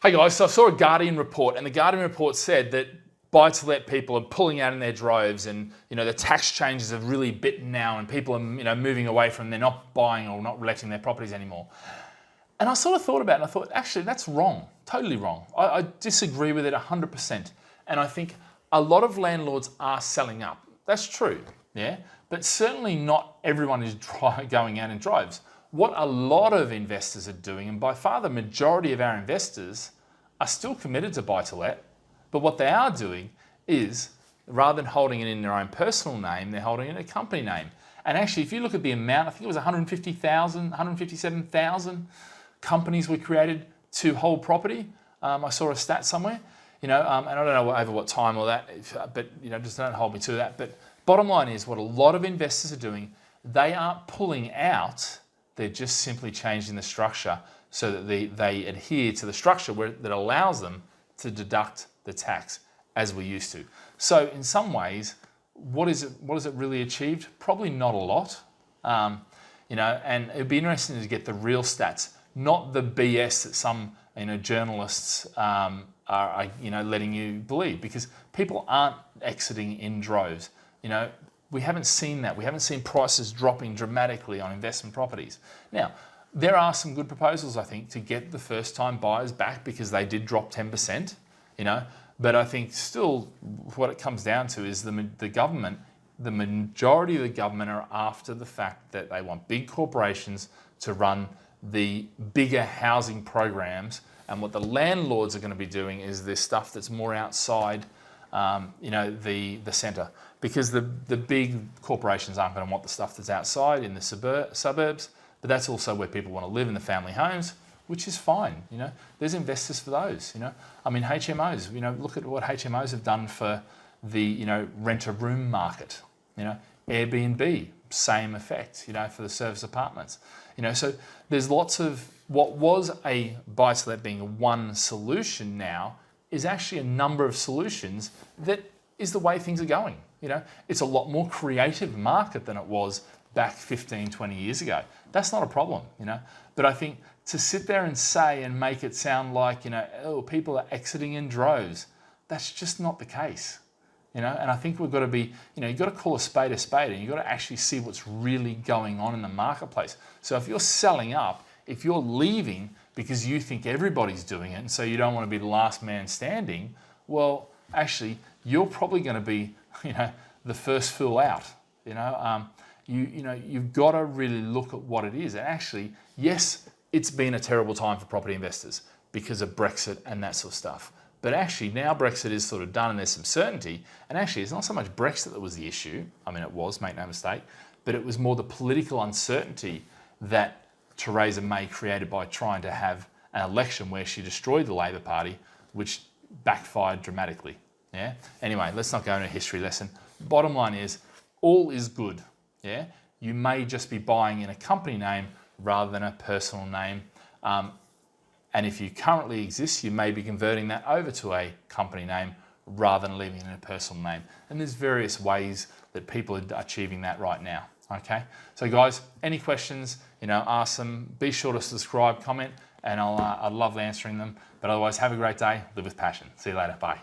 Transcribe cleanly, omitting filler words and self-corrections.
Hey guys, so I saw a Guardian report, and the Guardian report said that buy-to-let people are pulling out in their droves, and the tax changes have really bitten now, and people are moving away from, they're not buying or not letting their properties anymore. And I sort of thought about it, and I thought, actually, that's wrong, totally wrong. I disagree with it 100%. And I think a lot of landlords are selling up. That's true, yeah? But certainly not everyone is going out in droves. What a lot of investors are doing, and by far the majority of our investors are still committed to buy-to-let, but what they are doing is, rather than holding it in their own personal name, they're holding it in a company name. And actually, if you look at the amount, I think it was 150,000, 157,000 companies were created to hold property. I saw a stat somewhere, and I don't know over what time or that, but just don't hold me to that. But bottom line is, what a lot of investors are doing, they aren't pulling out, they're just simply changing the structure so that they adhere to the structure that allows them to deduct the tax as we used to. So in some ways, what has it really achieved? Probably not a lot. And it'd be interesting to get the real stats, not the BS that some journalists are letting you believe, because people aren't exiting in droves. We haven't seen that. We haven't seen prices dropping dramatically on investment properties. Now, there are some good proposals, I think, to get the first-time buyers back, because they did drop 10%, But I think still what it comes down to is the government, the majority of the government are after the fact that they want big corporations to run the bigger housing programs, and what the landlords are going to be doing is this stuff that's more outside the centre, because the big corporations aren't going to want the stuff that's outside in the suburbs, but that's also where people want to live, in the family homes, which is fine. There's investors for those. I mean, HMOs. Look at what HMOs have done for the rent-a-room market. Airbnb, same effect. For the service apartments. So there's lots of what was a buy-to-let being one solution now is actually a number of solutions that is the way things are going. It's a lot more creative market than it was back 15, 20 years ago. That's not a problem, But I think to sit there and say and make it sound like, oh, people are exiting in droves, that's just not the case, And I think we've got to be, you've got to call a spade, and you've got to actually see what's really going on in the marketplace. So if you're selling up, if you're leaving because you think everybody's doing it, and so you don't want to be the last man standing, well, actually, you're probably going to be, the first fool out, You've got to really look at what it is. And actually, yes, it's been a terrible time for property investors because of Brexit and that sort of stuff. But actually, now Brexit is sort of done and there's some certainty. And actually, it's not so much Brexit that was the issue. I mean, it was, make no mistake. But it was more the political uncertainty that Theresa May created by trying to have an election where she destroyed the Labor Party, which backfired dramatically. Yeah. Anyway, let's not go into a history lesson. Bottom line is, all is good. Yeah, you may just be buying in a company name rather than a personal name. And if you currently exist, you may be converting that over to a company name rather than leaving it in a personal name. And there's various ways that people are achieving that right now. Okay, so guys, any questions, ask them. Be sure to subscribe, comment, and I'd love answering them. But otherwise, have a great day. Live with passion. See you later. Bye.